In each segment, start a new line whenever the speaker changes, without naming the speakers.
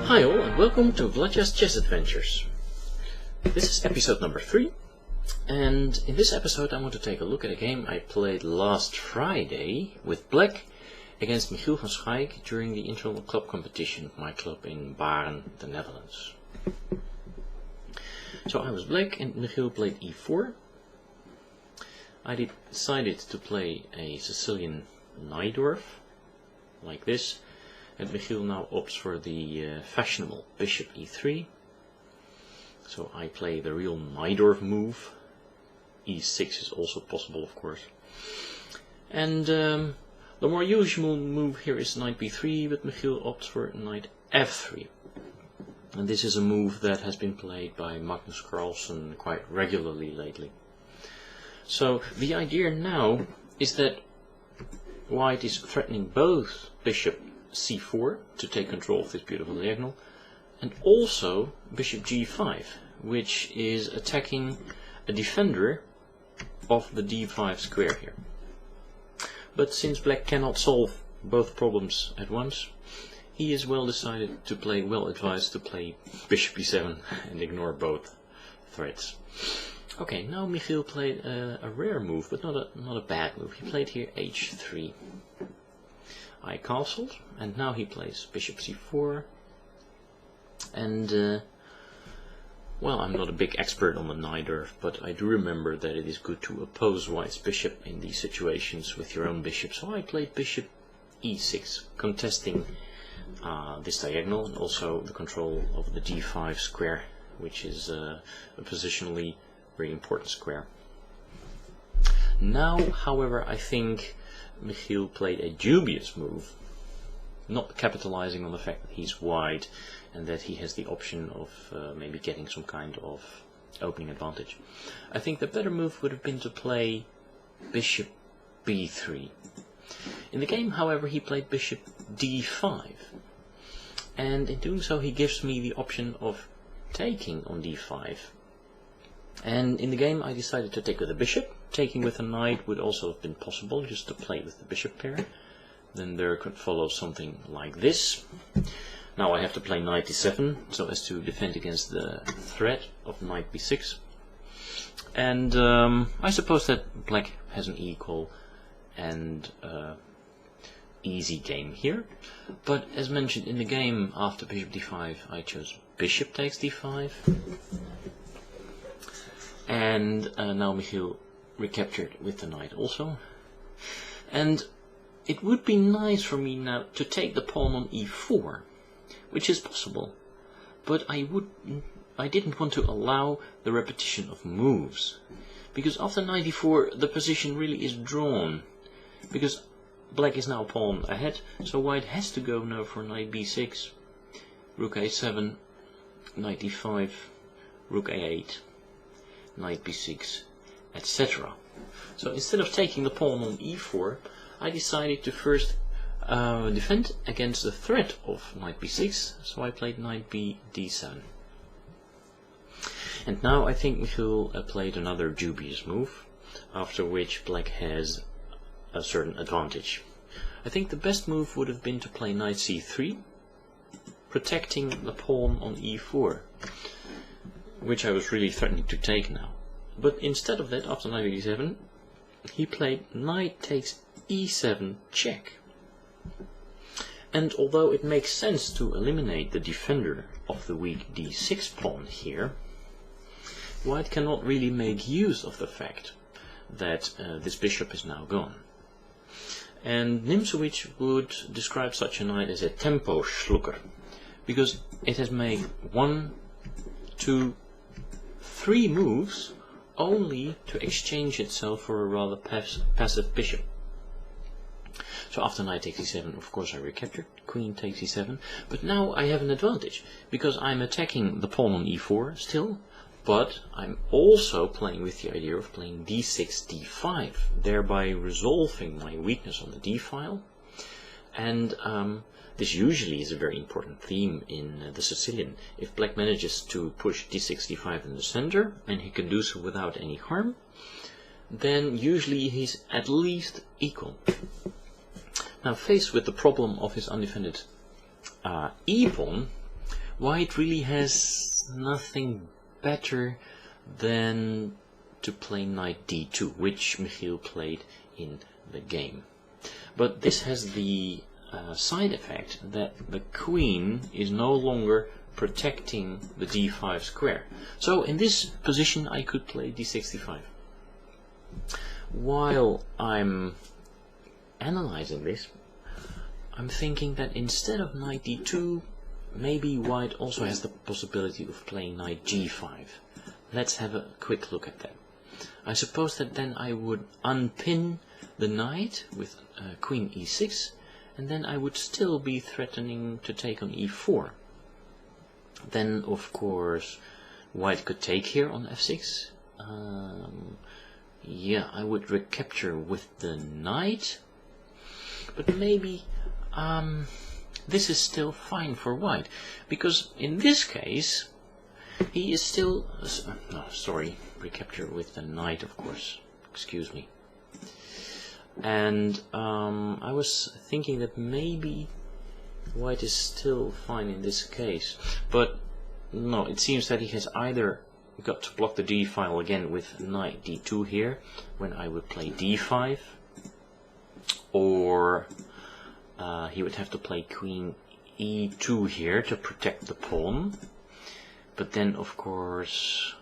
Hi all and welcome to Vladja's Chess Adventures. This is episode number 3, and in this episode I want to take a look at a game I played last Friday with Black against Michiel van Schaik during the internal club competition of my club in Baarn, the Netherlands. So I was Black and Michiel played e4. I decided to play a Sicilian Najdorf, like this, and Michiel now opts for the fashionable bishop e3. So I play the real Najdorf move. e6 is also possible, of course. And the more usual move here is knight b3, but Michiel opts for knight f3. And this is a move that has been played by Magnus Carlsen quite regularly lately. So the idea now is that White is threatening both bishop c4 to take control of this beautiful diagonal, and also bishop g5, which is attacking a defender of the d5 square here. But since Black cannot solve both problems at once, he is well advised to play bishop e7 and ignore both threats. Okay, now Michiel played a rare move, but not a bad move. He played here h3. I castled, and now he plays bishop c4. And well, I'm not a big expert on the Najdorf, but I do remember that it is good to oppose White's bishop in these situations with your own bishop. So I played bishop e6, contesting this diagonal and also the control of the d5 square, which is a positionally very important square. Now, however, I think Michiel played a dubious move, not capitalizing on the fact that he's wide and that he has the option of maybe getting some kind of opening advantage. I think the better move would have been to play bishop b3. In the game, however, he played bishop d5, and in doing so he gives me the option of taking on d5. And in the game I decided to take with a bishop. Taking with a knight would also have been possible, just to play with the bishop pair. Then there could follow something like this. Now I have to play knight d7, so as to defend against the threat of knight b6. And I suppose that Black has an equal and easy game here. But as mentioned in the game, after bishop d5 I chose bishop takes d5. And now Michiel recaptured with the knight also. And it would be nice for me now to take the pawn on e4, which is possible, but I didn't want to allow the repetition of moves, because after knight e4 the position really is drawn, because Black is now a pawn ahead, so White has to go now for knight b6, rook a7, knight d5, rook a8, knight b6, etc. So instead of taking the pawn on e4, I decided to first defend against the threat of knight b6, so I played knight b d7. And now I think Michiel played another dubious move, after which Black has a certain advantage. I think the best move would have been to play knight c3, protecting the pawn on e4, which I was really threatening to take now. But instead of that, after knight e7, he played knight takes e7 check. And although it makes sense to eliminate the defender of the weak d6 pawn here, White cannot really make use of the fact that this bishop is now gone. And Nimzowitsch would describe such a knight as a tempo schlucker, because it has made 1, 2, 3 moves only to exchange itself for a rather passive bishop. So after knight takes e7, of course I recaptured, queen takes e7, but now I have an advantage, because I'm attacking the pawn on e4 still, but I'm also playing with the idea of playing d6, d5, thereby resolving my weakness on the d file. And this usually is a very important theme in the Sicilian. If Black manages to push d6, d5 in the center, and he can do so without any harm, then usually he's at least equal. Now, faced with the problem of his undefended e-pawn, white really has nothing better than to play knight d2, which Michiel played in the game. But this has the side effect that the queen is no longer protecting the d5 square. So in this position I could play d65. While I'm analyzing this, I'm thinking that instead of knight d2, maybe white also has the possibility of playing knight g5. Let's have a quick look at that. I suppose that then I would unpin the knight with queen e6, and then I would still be threatening to take on e4. Then of course white could take here on f6. Yeah, I would recapture with the knight, but maybe this is still fine for white, because in this case he is still recapture with the knight, of course, excuse me. And I was thinking that maybe white is still fine in this case, but no, it seems that he has either got to block the d file again with knight d2 here, when I would play d5, or he would have to play queen e2 here to protect the pawn. But then of course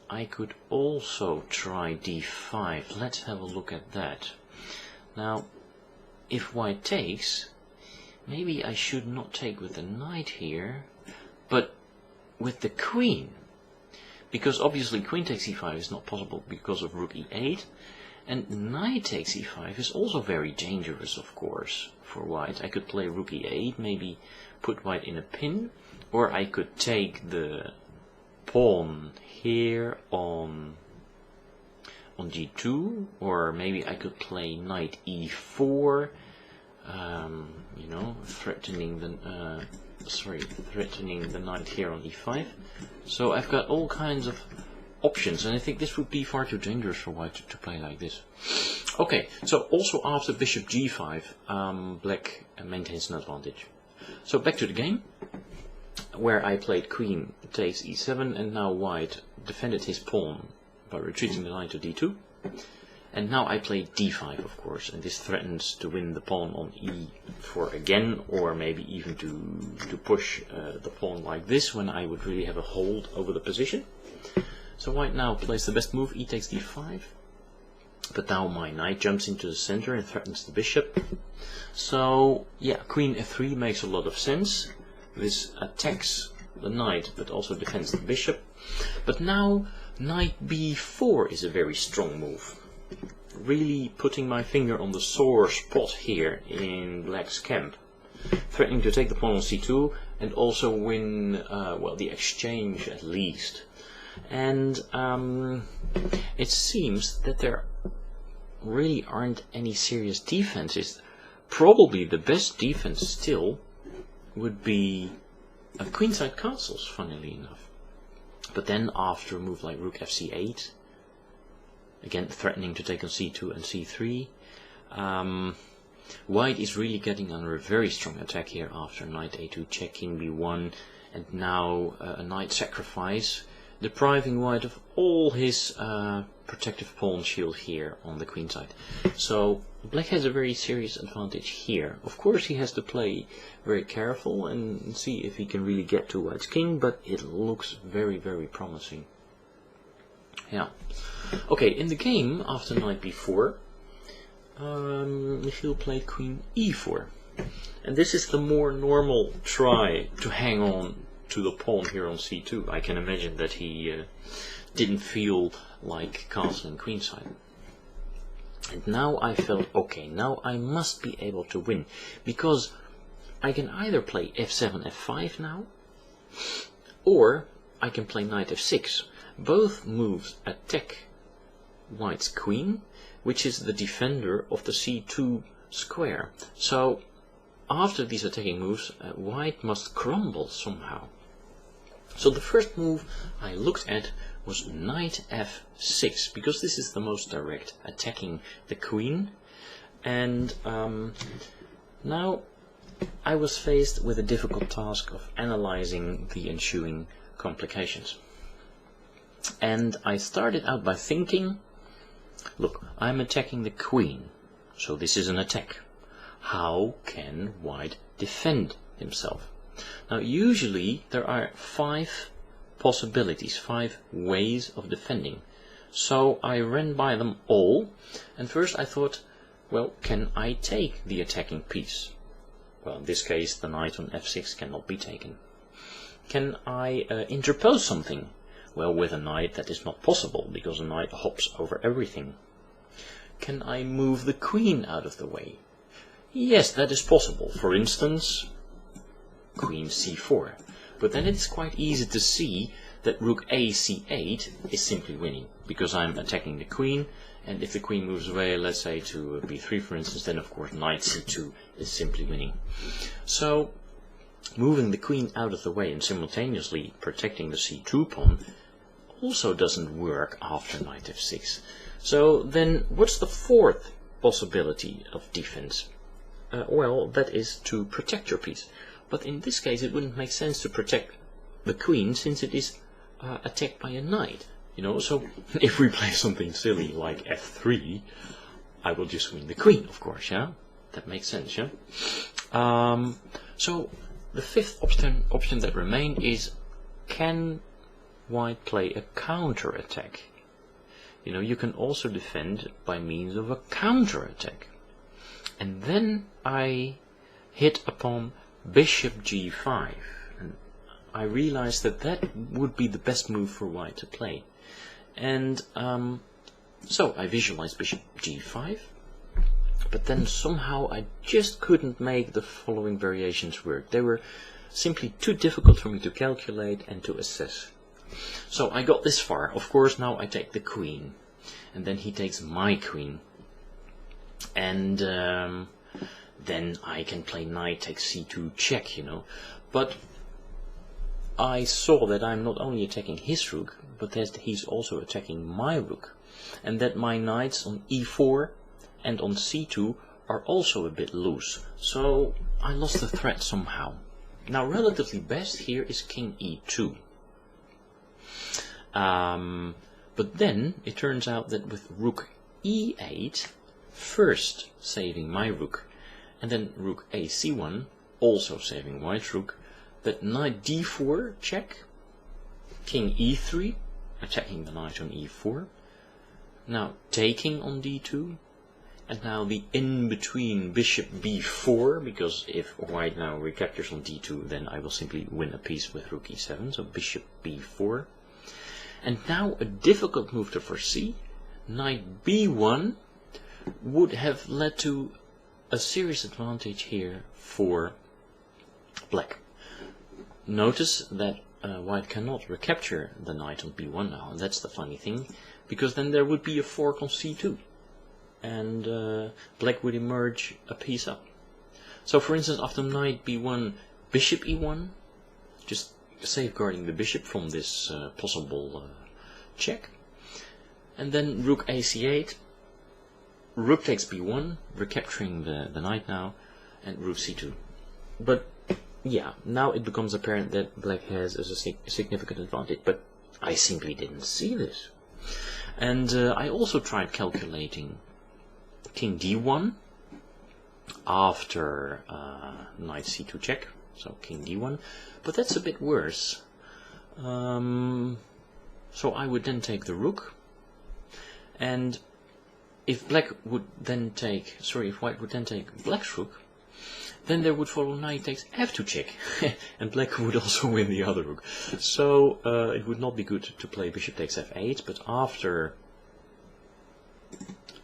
I could also try d5. Let's have a look at that. Now if white takes, maybe I should not take with the knight here, but with the queen, because obviously queen takes e5 is not possible because of rook e8, and knight takes e5 is also very dangerous, of course, for white. I could play rook e8, maybe put white in a pin, or I could take the pawn here on g2, or maybe I could play knight e4, you know, threatening the knight here on e5. So I've got all kinds of options, and I think this would be far too dangerous for white to play like this. Okay, so also after bishop g5, black maintains an advantage. So back to the game, where I played queen takes e7, and now white defended his pawn by retreating the knight to d2. And now I play d5, of course, and this threatens to win the pawn on e4 again, or maybe even to push the pawn like this, when I would really have a hold over the position. So white now plays the best move, e takes d5, but now my knight jumps into the center and threatens the bishop. So yeah, queen f3 makes a lot of sense. This attacks the knight, but also defends the bishop. But now knight b4 is a very strong move. Really putting my finger on the sore spot here in black's camp. Threatening to take the pawn on c2 and also win, well, the exchange at least. And it seems that there really aren't any serious defenses. Probably the best defense still would be queenside castles, funnily enough. But then after a move like rook fc8, again threatening to take on c2 and c3, white is really getting under a very strong attack here after knight a2 check, king b1, and now a knight sacrifice, depriving white of all his protective pawn shield here on the queen side. So black has a very serious advantage here. Of course he has to play very careful and see if he can really get to white's king, but it looks very, very promising. Yeah. Okay, in the game after knight b4, Michiel played queen e4, and this is the more normal try to hang on to the pawn here on c2. I can imagine that he didn't feel like castling queenside. And now I felt, okay, now I must be able to win, because I can either play f7, f5 now, or I can play knight f6. Both moves attack white's queen, which is the defender of the c2 square. So after these attacking moves, white must crumble somehow. So the first move I looked at was knight f6, because this is the most direct, attacking the queen. And now I was faced with a difficult task of analyzing the ensuing complications. And I started out by thinking, look, I'm attacking the queen, so this is an attack. How can white defend himself? Now usually there are 5 possibilities, 5 ways of defending. So I ran by them all, and first I thought, well, can I take the attacking piece? Well, in this case the knight on f6 cannot be taken. Can I interpose something? Well, with a knight that is not possible, because a knight hops over everything. Can I move the queen out of the way? Yes, that is possible. For instance, queen c4. But then it's quite easy to see that rook a c8 is simply winning, because I'm attacking the queen, and if the queen moves away, let's say to b3 for instance, then of course knight c2 is simply winning. So moving the queen out of the way and simultaneously protecting the c2 pawn also doesn't work after knight f6. So then what's the 4th possibility of defense? Well, that is to protect your piece. But in this case it wouldn't make sense to protect the queen, since it is attacked by a knight. You know, so if we play something silly like f3, I will just win the queen, of course, yeah? That makes sense, yeah? So the 5th option that remained is, can white play a counter-attack? You know, you can also defend by means of a counter-attack. And then I hit upon bishop g5, and I realized that that would be the best move for white to play. And so I visualized bishop g5, but then somehow I just couldn't make the following variations work. They were simply too difficult for me to calculate and to assess. So I got this far. Of course, now I take the queen, and then he takes my queen, and then I can play knight takes c2 check, you know. But I saw that I'm not only attacking his rook, but that he's also attacking my rook, and that my knights on e4 and on c2 are also a bit loose. So I lost the thread somehow. Now relatively best here is king e2. But then it turns out that with rook e8, first saving my rook, and then rook a c1, also saving white's rook, that knight d4 check, king e3, attacking the knight on e4, now taking on d2, and now the in-between bishop b4, because if white now recaptures on d2, then I will simply win a piece with rook e7, so bishop b4. And now a difficult move to foresee, knight b1 would have led to a serious advantage here for black. Notice that white cannot recapture the knight on b1 now, and that's the funny thing, because then there would be a fork on c2, and black would emerge a piece up. So for instance, after knight b1, bishop e1, just safeguarding the bishop from this possible check, and then rook a c8, rook takes b1, recapturing the knight now, and rook c2. But yeah, now it becomes apparent that black has a significant advantage, but I simply didn't see this. And I also tried calculating king d1 after knight c2 check, so king d1, but that's a bit worse. So I would then take the rook, and if black would then take, if white would then take black's rook, then there would follow knight takes f2 check, and black would also win the other rook. So it would not be good to play bishop takes f8, but after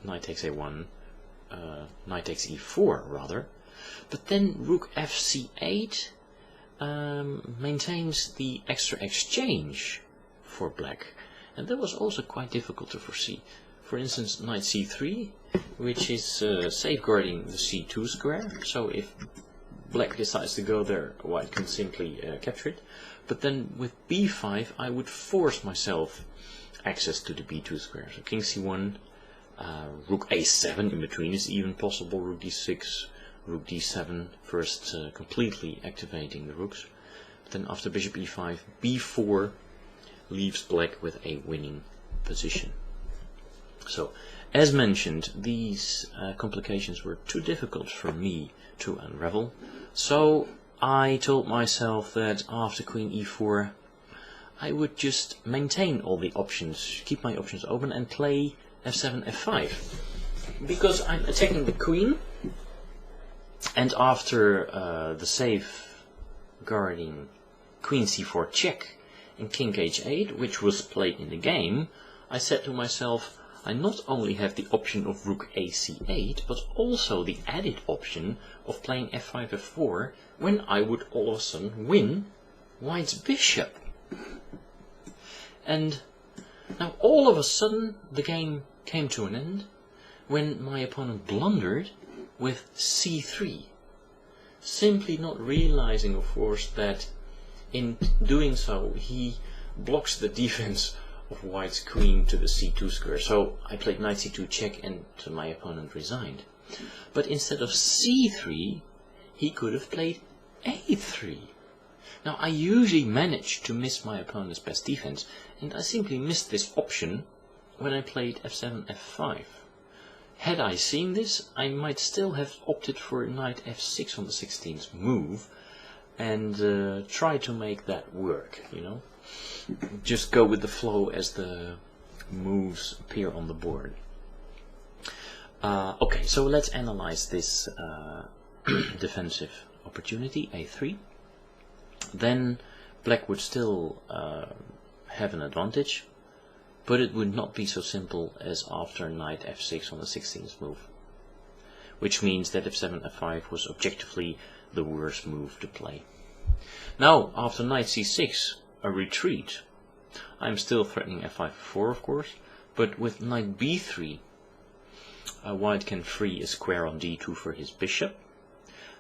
knight takes a1, knight takes e4 rather, but then rook fc8 maintains the extra exchange for black, and that was also quite difficult to foresee. For instance, knight c3, which is safeguarding the c2 square, so if black decides to go there, white can simply capture it. But then with b5, I would force myself access to the b2 square. So king c1, rook a7 in between is even possible, rook d6, rook d7, first completely activating the rooks. But then after bishop e5, b4 leaves black with a winning position. So, as mentioned, these complications were too difficult for me to unravel, so I told myself that after queen e4 I would just maintain all the options, keep my options open and play f7, f5. Because I'm attacking the queen, and after the safeguarding queen c4 check and king h8, which was played in the game, I said to myself, I not only have the option of rook ac8, but also the added option of playing f5, f4, when I would all of a sudden win white's bishop. And now all of a sudden the game came to an end when my opponent blundered with c3, simply not realizing, of course, that in doing so he blocks the defense of white's queen to the c2 square. So I played knight c2 check and my opponent resigned. But instead of c3, he could have played a3. Now I usually manage to miss my opponent's best defense, and I simply missed this option when I played f7, f5. Had I seen this, I might still have opted for knight f6 on the 16th move and try to make that work, you know. Just go with the flow as the moves appear on the board. Okay, so let's analyze this defensive opportunity, a3. Then black would still have an advantage, but it would not be so simple as after knight f6 on the 16th move, which means that f7, f5 was objectively the worst move to play. Now, after knight c6, a retreat, I'm still threatening f5, f4 of course, but with knight b3, white can free a square on d2 for his bishop.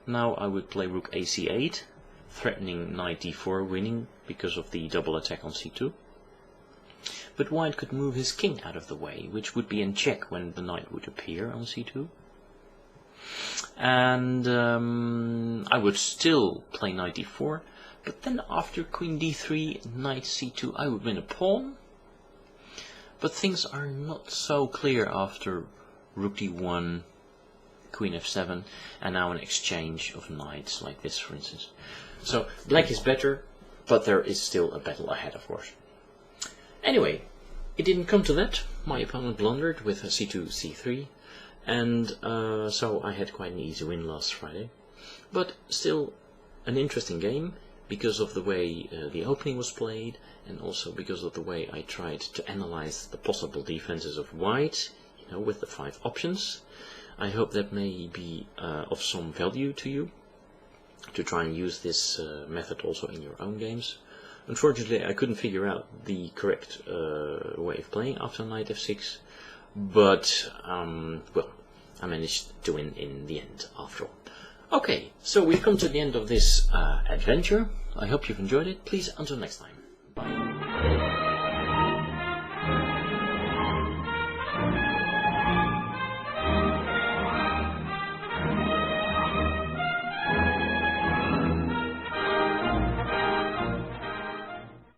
Now I would play rook ac8, threatening knight d4 winning because of the double attack on c2. But white could move his king out of the way, which would be in check when the knight would appear on c2. And I would still play knight d4, but then after queen d3, knight c2, I would win a pawn. But things are not so clear after rook d1, queen f7, and now an exchange of knights like this, for instance. So black is better, but there is still a battle ahead, of course. Anyway, it didn't come to that. My opponent blundered with a c2, c3, and so I had quite an easy win last Friday. But still an interesting game because of the way the opening was played, and also because of the way I tried to analyze the possible defenses of white, you know, with the 5 options. I hope that may be of some value to you, to try and use this method also in your own games. Unfortunately, I couldn't figure out the correct way of playing after knight f6, but well, I managed to win in the end after all. Okay, so we've come to the end of this adventure. I hope you've enjoyed it. Please, until next time.